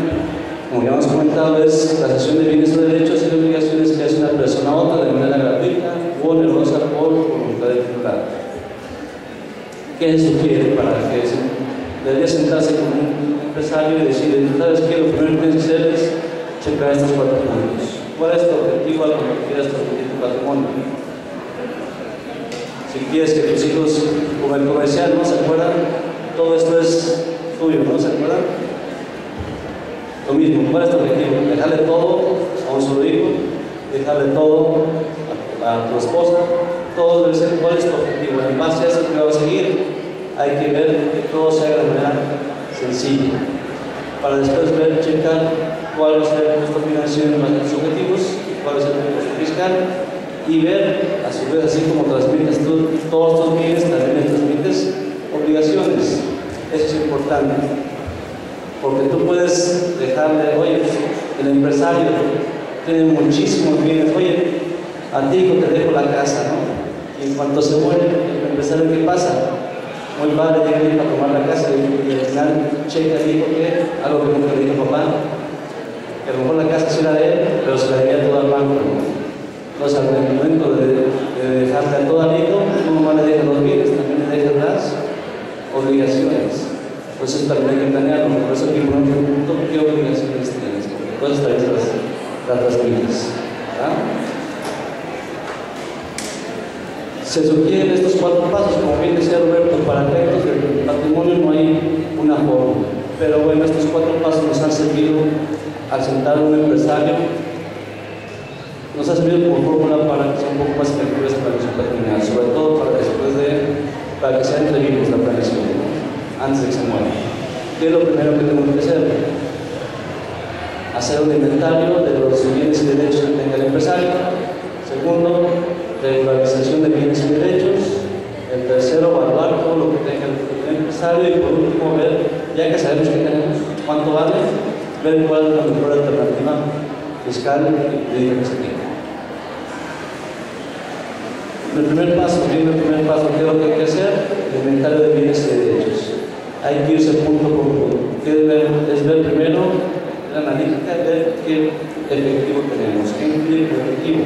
como ya hemos comentado, es la cesión de bienes o derechos y obligaciones que hace una persona a otra de manera gratuita o onerosa por voluntad del titular. ¿Qué se sugiere para que debería sentarse con un empresario y decir, ¿sabes qué? Lo primero que tienes que hacer es checar estos 4 puntos. ¿Cuál es tu objetivo al quieras transmitir tu patrimonio? Si quieres que tus hijos, como el comercial, ¿no se acuerdan? Todo esto es tuyo, ¿no se acuerdan? Lo mismo, ¿cuál es tu objetivo? Dejarle todo a un solo hijo, dejarle todo a tu esposa, todo debe ser. ¿Cuál es tu objetivo? En base a eso que va a seguir, hay que ver que todo se haga de manera sencilla, para después ver, checar cuál va a ser el costo financiero en base a tus objetivos, cuál es el costo fiscal, y ver, a su vez, así como transmites tú todos tus bienes, también les transmites obligaciones. Eso es importante, porque tú puedes dejarle, oye, el empresario tiene muchísimos bienes, oye, a ti hijo te dejo la casa, ¿no? Y en cuanto se muere el empresario, ¿qué pasa? Muy padre, llega el hijo a tomar la casa y al final checa el hijo que algo que nunca le dijo papá, que a lo mejor la casa sí era de él, pero se la debía todo al banco, ¿no? Entonces, al momento de dejarle a todo al hijo, no nomás le deja los bienes, también le deja las obligaciones. Entonces, también hay que planearlo. Por eso, aquí por un punto, ¿qué obligaciones tienes? Entonces, también las transmites. Se sugieren estos 4 pasos, como bien decía Roberto, para efectos del patrimonio no hay una fórmula. Pero bueno, estos 4 pasos nos han servido al sentar un empresario. Nos ha servido como fórmula para que sea un poco más efectiva esta planeación patrimonial, sobre todo para que sea entre vivos la planeación, ¿no? Antes de que se muera. ¿Qué es lo primero que tenemos que hacer? Hacer un inventario de los bienes y derechos que tenga el empresario. Segundo, regularización de bienes y derechos. El tercero, evaluar todo lo que tenga el empresario. Y por último, ver, ya que sabemos que tenemos, cuánto vale, ver cuál es la mejor alternativa fiscal y jurídica que se tiene. El primer paso, ¿qué es lo que hay que hacer? El inventario de bienes y derechos. Hay que irse punto por punto. Es ver primero la analítica, ver qué efectivo tenemos, qué incluye el efectivo,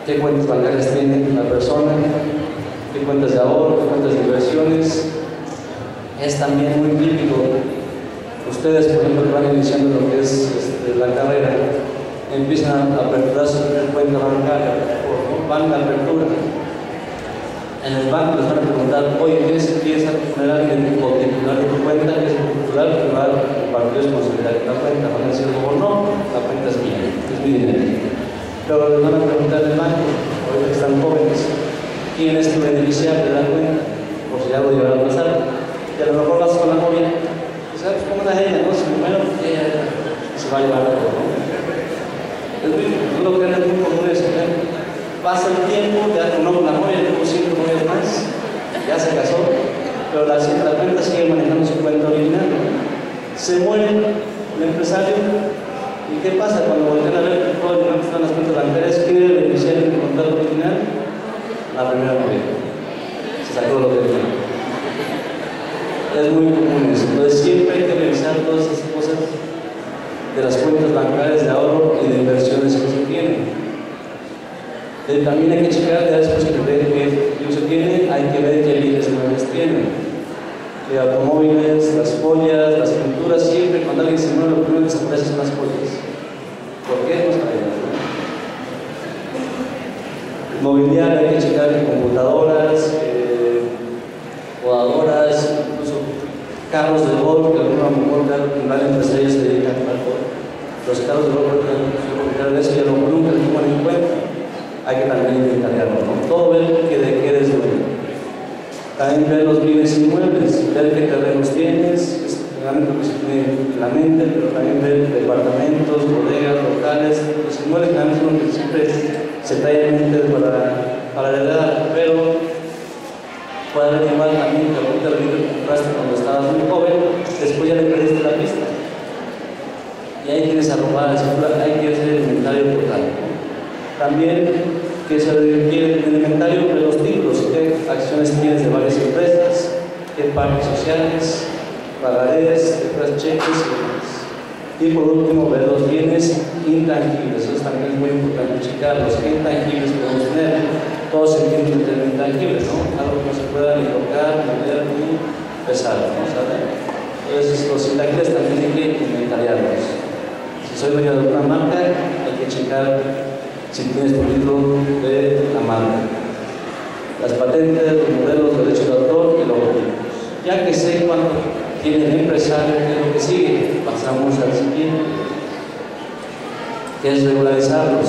qué cuentas bancarias tiene la persona, qué cuentas de ahorro, qué cuentas de inversiones. Es también muy típico. Ustedes, por ejemplo, que van iniciando lo que es la carrera, empiezan a aperturar su cuenta bancaria, o banca apertura. En el banco les van a preguntar, oye, ¿tienes que poner a alguien o titular de tu cuenta? ¿Qué es el titular que va a compartir responsabilidad de la cuenta? Van a decir, o no, la cuenta es mía, es mi dinero. Pero les van a preguntar en el banco, ahorita que están jóvenes, ¿quién es tu beneficiario de la cuenta? Por si algo llegará a pasar. Y a lo mejor vas con la novia, y sabes cómo es ella, ¿no? Si primero ella se va a llevar todo, ¿no? Es muy, lo que es muy común es que pasa el tiempo, ya con la novia, tuvo 5 novias más, ya se casó, pero la cuenta sigue manejando su cuenta original. Se muere el empresario, ¿y qué pasa? Cuando voltean a ver todo el dinero que están las cuentas bancarias, ¿quién era el beneficiario del contrato original? La primera novia. Se sacó lo que tenía. Es muy común eso. Entonces, siempre hay que revisar todas esas cosas de las cuentas bancarias de ahorro y de inversiones que se tienen. También hay que checar, ya después que ve que se tiene, hay que ver qué bienes muebles tienen. Automóviles, las joyas, las pinturas, siempre cuando alguien se mueve, lo primero que se aparece son las joyas. ¿Por qué? Pues para ellas, ¿no? Mobiliario, hay que checar computadoras, podadoras, incluso carros de golf, que alguna gran empresario se dedica al golf. Los carros de golf, de eso ya nunca se toman en cuenta. Hay que también inventariarlo, ¿no? Todo ver que de qué eres dueño. También ver los bienes inmuebles, ver qué terrenos tienes, realmente lo que se tiene en la mente, pero también ver departamentos, bodegas, locales. Los inmuebles también son los que siempre se trae en mente para heredar, pero puede haber igual también que algún terreno que compraste cuando estabas muy joven, después ya le perdiste la pista. Y ahí tienes a robar, hay que hacer el inventario total, ¿no? También que se requiere el inventario de los títulos, qué acciones tienes de varias empresas, qué parques sociales, pagarés, cheques y demás. Y por último, ver los bienes intangibles. Eso también es muy importante checar, los intangibles que podemos tener. Todos entienden el intangible, ¿no? Algo que no se pueda ni tocar, ni ver, ni pesar, ¿no? ¿Sabe? Entonces, los intangibles también hay que inventariarlos. Si soy dueño de una marca, hay que checar si tienes tu título de la marca, las patentes, los modelos, los derechos de autor y los objetivos. Ya que sé cuánto tiene el empresario, qué es lo que sigue, pasamos al siguiente, que es regularizarlos.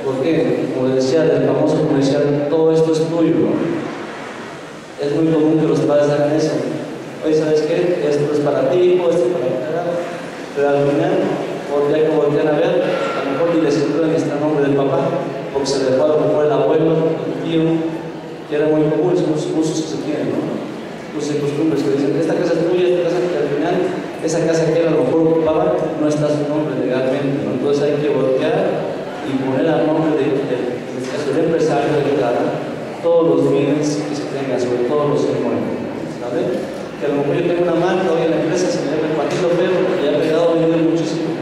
Porque, como les decía, del famoso comercial, todo esto es tuyo, ¿no? Es muy común que los padres hagan eso. Oye, ¿sabes qué? Esto es para ti, hijo, esto es para mi cara. Pero al final, ya que voltean a ver, a lo mejor ni la escritura ni está el nombre del papá. que se dejó a lo mejor el abuelo, el tío, que era muy común, son los usos que se tienen, ¿no? Usos y costumbres que dicen, esta casa es tuya, esta casa que al final, esa casa que él a lo mejor ocupaba, no está su nombre legalmente, ¿no? Entonces hay que voltear y poner al nombre del empresario de cada todos los bienes que se tengan, sobre todo los inmuebles, ¿sabes? Que a lo mejor yo tengo una marca hoy en la empresa, se me llama Patito Perro, y ha pegado a vender muchísimo,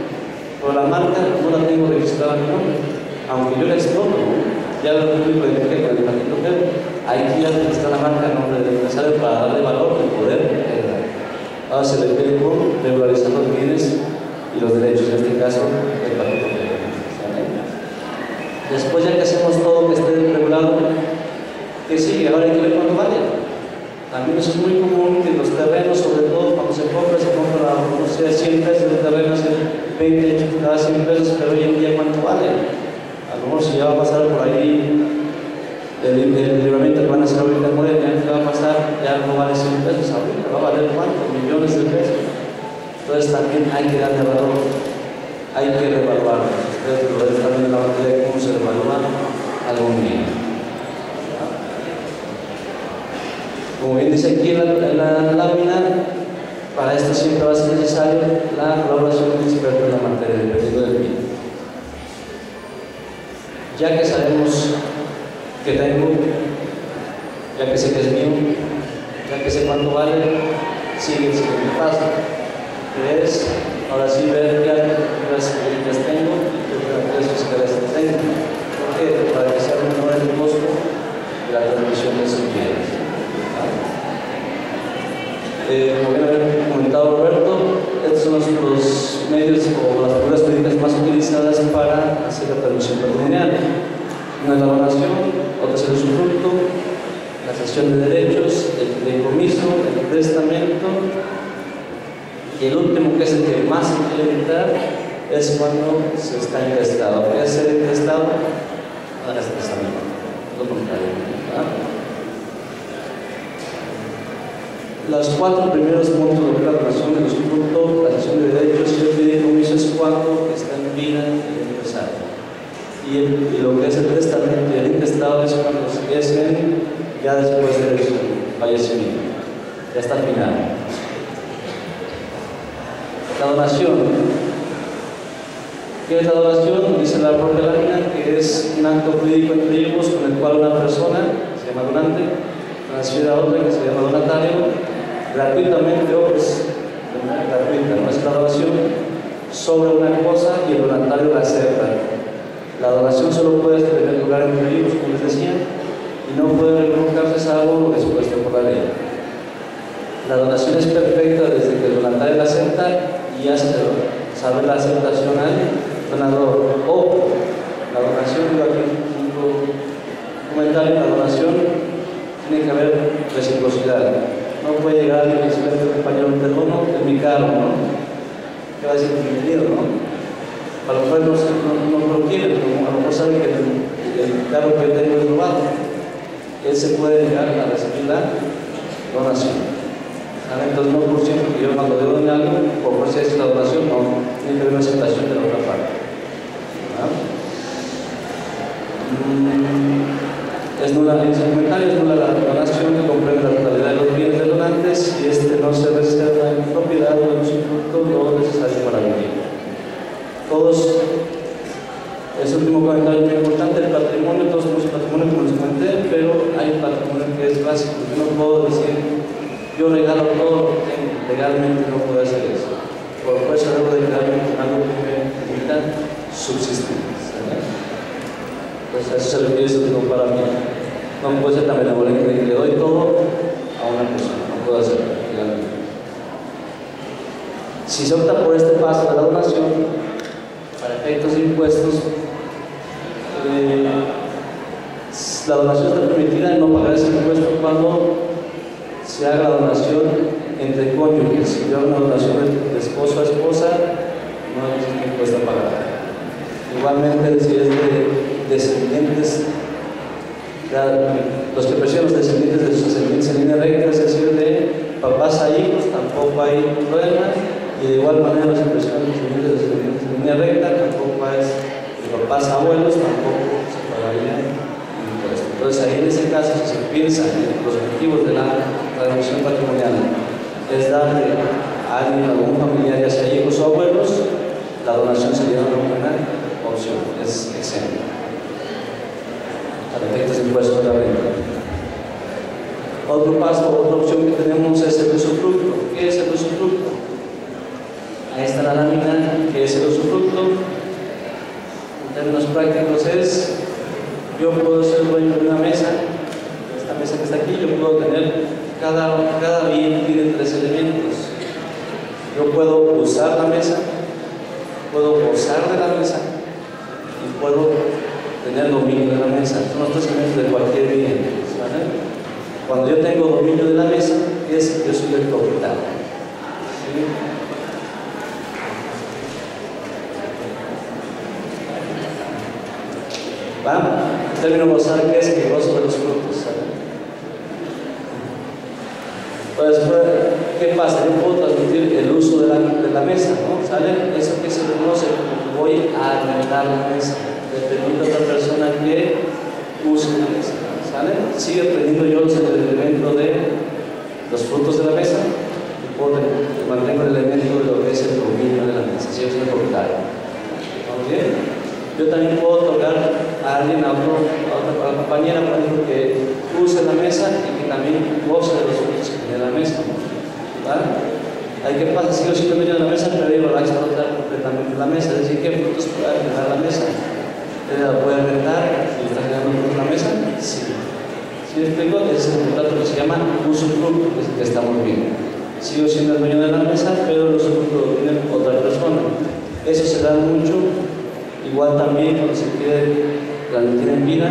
pero la marca no la tengo registrada en mi nombre, aunque yo la exploto, ¿no? Ya lo público identifica con el Patito Perro, hay que ir a registrar la marca en nombre del empresario para darle valor y poder heredar. Ahora se le pide con regularizar los bienes y los derechos, en este caso, del Patito Perro. Después, ya que hacemos todo que esté regulado, ¿qué sigue? Ahora hay que ver cuánto vale. También eso es muy común que los terrenos, sobre todo cuando se compra no sé, 100 pesos de terreno, 20 cada 100 pesos, pero hoy en día ¿cuánto vale? A lo mejor si ya va a pasar por ahí el libramiento que van a hacer ahorita en Morelia, ¿qué va a pasar? Ya no vale 100 pesos ahorita, va a valer ¿cuánto? Millones de pesos. Entonces también hay que darle valor, hay que revaluar. Ustedes lo ven también en la materia de cómo se revalúa algún bien. Como bien dice aquí en la lámina, para esto siempre va a ser necesario la colaboración de un experto en la materia del perdido del bien. Ya que sabemos que tengo, ya que sé que es mío, ya que sé cuánto vale, sigue el siguiente paso, que es ahora sí ver qué actividades tengo y qué actividades tengo. ¿Por qué? Para que sea menor el costo de la transmisión de esos bienes. Como bien había comentado Roberto, estos son los medios o las figuras jurídicas más utilizadas para hacer la transmisión patrimonial. Una es la donación, otra es el usufructo, la cesión de derechos, el fideicomiso, el testamento, y el último, que es el que más se quiere evitar, es cuando se está intestado. ¿Qué es ser intestado? Ahora es testamento, lo contrario, ¿verdad? Los 4 primeros puntos de la donación del usufructo, la cesión de derechos y el fideicomiso es cuando está en vida el empresario. Y lo que es el testamento y el intestado es cuando es ya después de su fallecimiento, ya está final. La donación. ¿Qué es la donación? Dice la propia lámina que es un acto jurídico entre hijos con el cual una persona, se llama donante, transfiere a otra que se llama donatario, gratuitamente, o es gratuita, no es la donación, sobre una cosa y el donatario la acepta. La donación solo puede tener lugar entre hijos, como les decía, y no puede revocarse algo dispuesto por la ley. La donación es perfecta desde que el donatario la acepta y hace saber la aceptación al donador. O la donación, digo aquí un comentario, la donación tiene que haber reciprocidad. No puede llegar alguien y decirle a este compañero, te dono en mi carro, ¿no? ¿Qué va a decir? Bienvenido, ¿no? A lo mejor no lo quiere, pero a lo mejor sabe que el carro que tengo es robado. Él se puede llegar a recibir la donación. Entonces no por cierto que yo cuando doy algo, por si es la donación, no, tiene que haber una aceptación de la otra parte. Es nula, en su comentario, es nula la donación que comprende la totalidad de los bienes de donantes y este no se reserva en propiedad o en usufructo lo necesario para vivir. Todos, es el último comentario muy importante, el patrimonio, todos tenemos patrimonio como les comenté, pero hay un patrimonio que es básico. Yo no puedo decir, yo regalo todo lo que tengo, legalmente no puedo hacer eso. Por eso debo de legalmente algo que me permita subsistir. Pues a eso se refiere eso digo para mí. No puedo ser tan benevolente de que le doy todo a una persona, no puedo hacerlo legalmente. Si se opta por este paso de la donación, para efectos de impuestos, la donación está permitida en no pagar ese impuesto cuando se haga la donación entre cónyuges. Si yo hago una donación de esposo a esposa, no existe impuesto a pagar. Igualmente, si es de descendientes, los que perciben los descendientes de sus descendientes en línea recta, es decir, de papás a hijos, tampoco hay problema. Y de igual manera, los que perciben los descendientes en línea recta, tampoco es de papás a abuelos, tampoco se pagaría caso, si se piensa en los objetivos de la transmisión patrimonial, es darle a alguien, a algún familiar, ya sea hijos o abuelos, la donación sería una buena opción, es exenta. A efectos de impuestos de la renta. Otro paso, otra opción que tenemos es el usufructo. ¿Qué es el usufructo? Ahí está la lámina. ¿Qué es el usufructo? En términos prácticos es, yo puedo ser dueño de una mesa, esta mesa que está aquí, yo puedo tener, cada bien tiene tres elementos. Yo puedo usar la mesa, puedo gozar de la mesa y puedo tener dominio de la mesa. Son los tres elementos de cualquier bien, ¿vale? Cuando yo tengo dominio de la mesa, yo soy el propietario. ¿Sí? ¿Va? El término gozar, ¿qué es? Que gozo de los frutos, ¿sale? Pues, ¿qué pasa? Yo puedo transmitir el uso de la mesa, ¿no? ¿Sale? Eso que se conoce como voy a arrendar la mesa. Le permito a otra persona que use la mesa, ¿sale? Sigue teniendo yo el elemento de los frutos de la mesa y mantengo el elemento de lo que es el dominio de la mesa, si yo soy el propietario. ¿Vamos bien? Yo también puedo otorgar a alguien, a la compañera, por ejemplo, que use la mesa y que también goce de los frutos que tiene la mesa, ¿vale? Ahí qué pasa, si yo soy dueño de la mesa, pero yo lo voy a explotar completamente la mesa, es decir, ¿qué frutos puede arrendar la mesa? ¿La puede arrendar y está generando frutos la mesa? Sí. ¿Sí me explico? Ese es el contrato que se llama usufructo, que es el que estamos viendo. Sigo siendo el dueño de la mesa, pero el usufructo lo tiene otra persona. Eso se da mucho, igual también cuando se quiere transmitir en vida.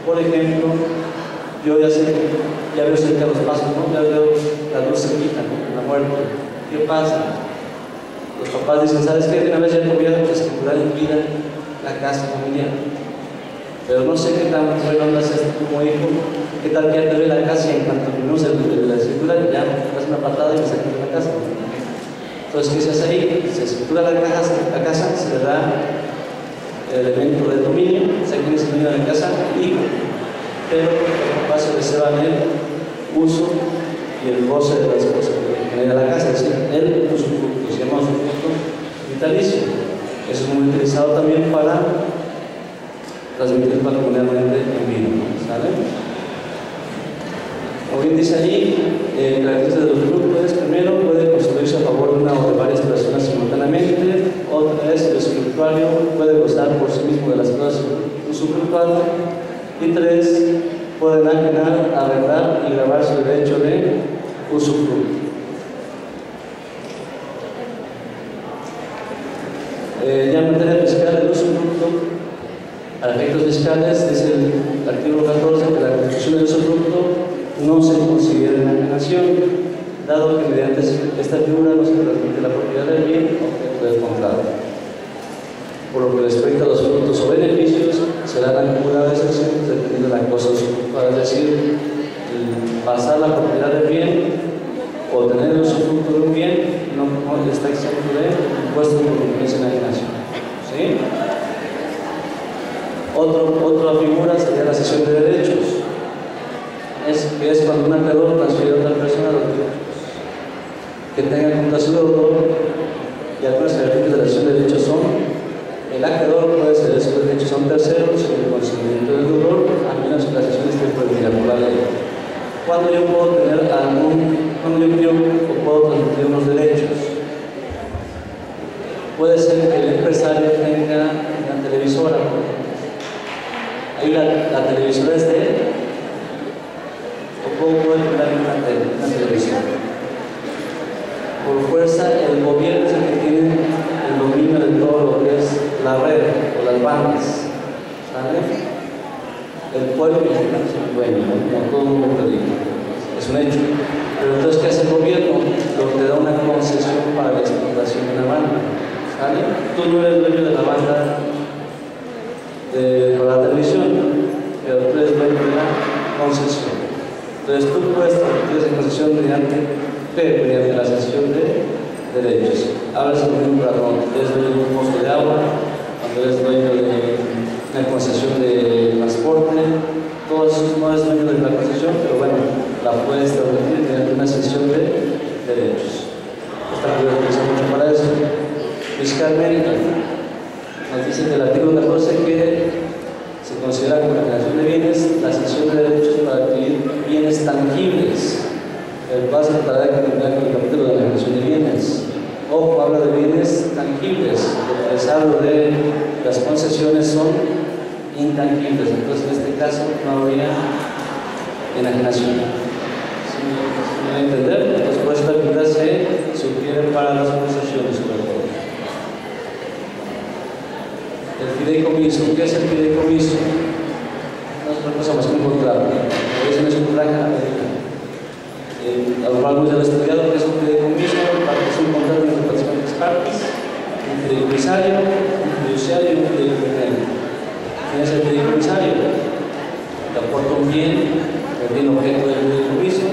Por ejemplo, yo ya veo cerca los pasos, ¿no? Ya veo la luz cerquita, ¿no? La muerte. ¿Qué pasa? Los papás dicen, ¿sabes qué? Una vez ya tuvieron que escriturar en vida la casa familiar. Pero no sé qué tan bueno andas como hijo, qué tal que ya te ve la casa y en cuanto terminamos la escritura, ya das una patada y me sacas de la casa. Entonces, ¿qué se hace ahí? Se escritura la casa, se le da el elemento de dominio, se quién es el dueño de la casa, hijo, pero el papá se reserva el uso y el goce de las cosas que genera la casa, es decir, el usufructo, se llama usufructo vitalicio. Eso es muy utilizado también para transmitir patrimonialmente en vino, ¿sale? Como bien dice allí, características del usufructo es, primero, puede construirse a favor de una o de varias personas simultáneamente. Otra es, el usufructuario puede gozar por sí mismo de las cosas usufructuadas. Y tres, puede enajenar, arrendar y grabar su derecho de usufructo. Ya en materia fiscal, el usufructo, a efectos fiscales, dice el artículo 14 que la construcción del usufructo no se considera enajenación, dado que mediante esta figura no se transmite la propiedad del bien objeto del contrato. Por lo que respecta a los frutos o beneficios, serán acumuladas exentos dependiendo de la cosa usufructuada, es decir, pasar la propiedad del bien o tener el usufructo de un bien no está exento de impuestos por conveniencia en enajenación. ¿Sí? Otra figura sería la cesión de derechos. Que es cuando un acreedor transfiere a otra persona los derechos que tenga contra su deudor, y algunas características de la cesión de derechos son: el acreedor puede ceder sus derechos a un tercero sin el consentimiento del deudor, a menos que la cesión esté prohibida por la ley. Cuando yo puedo tener cuando yo quiero o puedo transmitir unos derechos, puede ser que el empresario tenga una televisora. Ahí la televisora es de él, o puedo tener una televisión. Por fuerza, el gobierno es el que tiene el dominio de todo lo que es la red o las bandas, ¿sale? El pueblo mexicano es el dueño, ¿no? Como todo el mundo te dice, es un hecho. Pero entonces, ¿qué hace el gobierno? Lo que te da una concesión para la explotación de la banda, ¿sale? Tú no eres dueño de la banda para la televisión, pero tú eres dueño de la concesión. Entonces, tú puedes transmitir esa concesión mediante la cesión de derechos. Hablas lo mismo para cuando eres dueño de un pozo de agua, cuando eres dueño de una concesión de transporte, todo eso no es dueño del considera como generación de bienes la cesión de derechos para adquirir bienes tangibles. Vas a tratar de contemplar con el capítulo de la generación de bienes. Ojo, habla de bienes tangibles. Lo que les hablo de las concesiones son intangibles. Entonces, en este caso, no habría enajenación. ¿Sí me va a entender? Entonces, por esta actividad se sugiere para las concesiones, sobre todo. El fideicomiso. ¿Qué es el fideicomiso? No es otra cosa más que un contrato. Eso no es un traje americano. A lo largo ya lo he estudiado, que es un fideicomiso, es un contrato entre participantes partes, un fideicomisario, un fiduciario y un fideicomisario. ¿Quién es el fideicomisario? Que aporta un bien, el bien objeto del fideicomiso.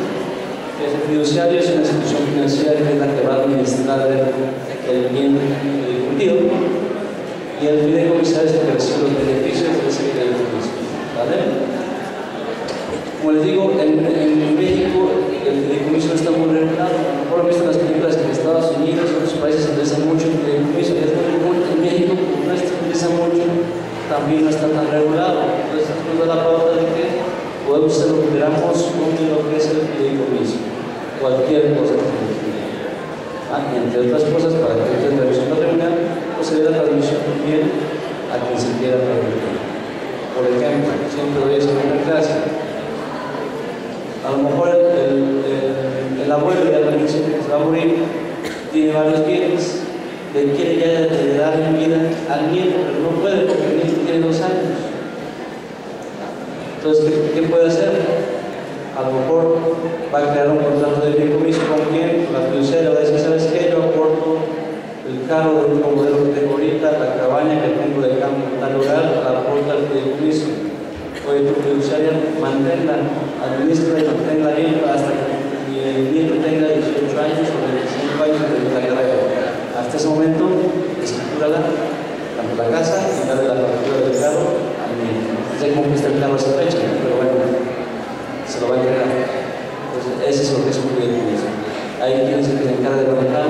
¿Qué es el fiduciario? Es una institución financiera que es la que va a administrar el bien fideicomisario. Y el fideicomisario es el que recibe los beneficios de ese fideicomiso. ¿Vale? Como les digo, en México el fideicomiso no está muy regulado. A lo mejor han visto las películas que en Estados Unidos y otros países se utiliza mucho el fideicomiso. Y es muy común. En México, como no se utiliza mucho, también no está tan regulado. Entonces, nos da la pauta de que podemos hacer lo que queramos con lo que es el fideicomiso. Cualquier cosa que se entre otras cosas, para que haya transmisión patrimonial, pues se dé la transmisión también a quien se quiera transmitir. Por ejemplo, siempre doy esa clase. A lo mejor el abuelo ya también siente que se va a morir, tiene varios bienes, le quiere ya heredar en vida al nieto, pero no puede porque el nieto tiene 2 años. Entonces, ¿qué puede hacer? A lo mejor va a crear un contrato de fideicomiso con quien la fiduciaria va a decir, ¿sabes qué? Yo aporto el carro del último modelo que tengo ahorita, la cabaña que tengo de campo en tal lugar, la aporta el fideicomiso. Oye, tu fiduciaria, manténla, administra y manténla bien hasta que el nieto tenga 18 años o 25 años de la carrera. Hasta ese momento, escritúrala, tanto la casa y darle la factura del carro al nieto. No sé cómo está el carro a esa fecha, pero bueno, se lo va a entregar. Entonces, ese es lo que es un fideicomiso. Hay quien se encarga de manejar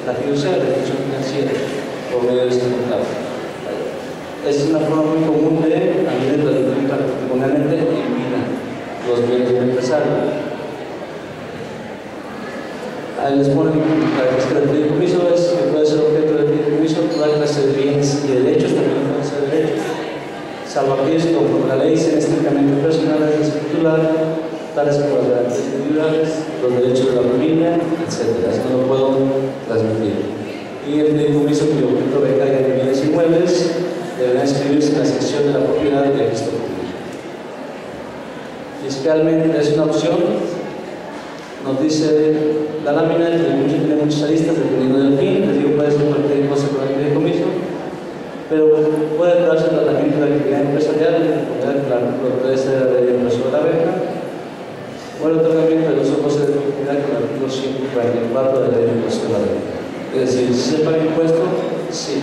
la fiduciaria, la institución financiera, por medio de este contrato. Esa es una forma muy común de también transmitir patrimonialmente en vida los bienes del empresario. Ahí les ponen la característica del fideicomiso, es que puede ser objeto del fideicomiso toda clase de bienes y derechos, también pueden ser derechos, salvo aquellos que conforme la ley sean estrictamente personales de escriturar, tales como las garantías individuales, los derechos de la familia, etc. Esto no puedo transmitir. Y el fideicomiso cuyo objeto recaiga en bienes inmuebles deberá inscribirse en la sección de la propiedad del registro público. Fiscalmente es una opción, nos dice la lámina, el fideicomiso tiene muchas aristas dependiendo del fin, les digo, puede ser cualquier cosa con el fideicomiso, pero puede darse el tratamiento de la actividad empresarial, el artículo 13 de la ley de impresión de la venta, o el otorgamiento de los ojos de propiedad con el artículo 144 de la ley de impresión de la venta. Es decir, si se paga impuesto, sí.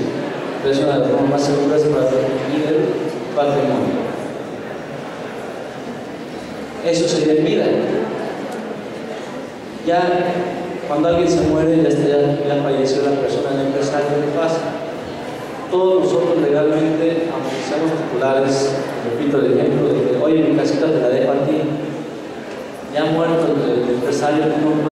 Es una de las formas más seguras para definir el patrimonio. Eso sería en vida. Ya cuando alguien se muere, ya falleció la persona, el empresario, ¿qué pasa? Todos nosotros legalmente, aunque seamos titulares, repito el ejemplo de que, oye, mi casita te la dejo a ti, ya muerto el empresario, no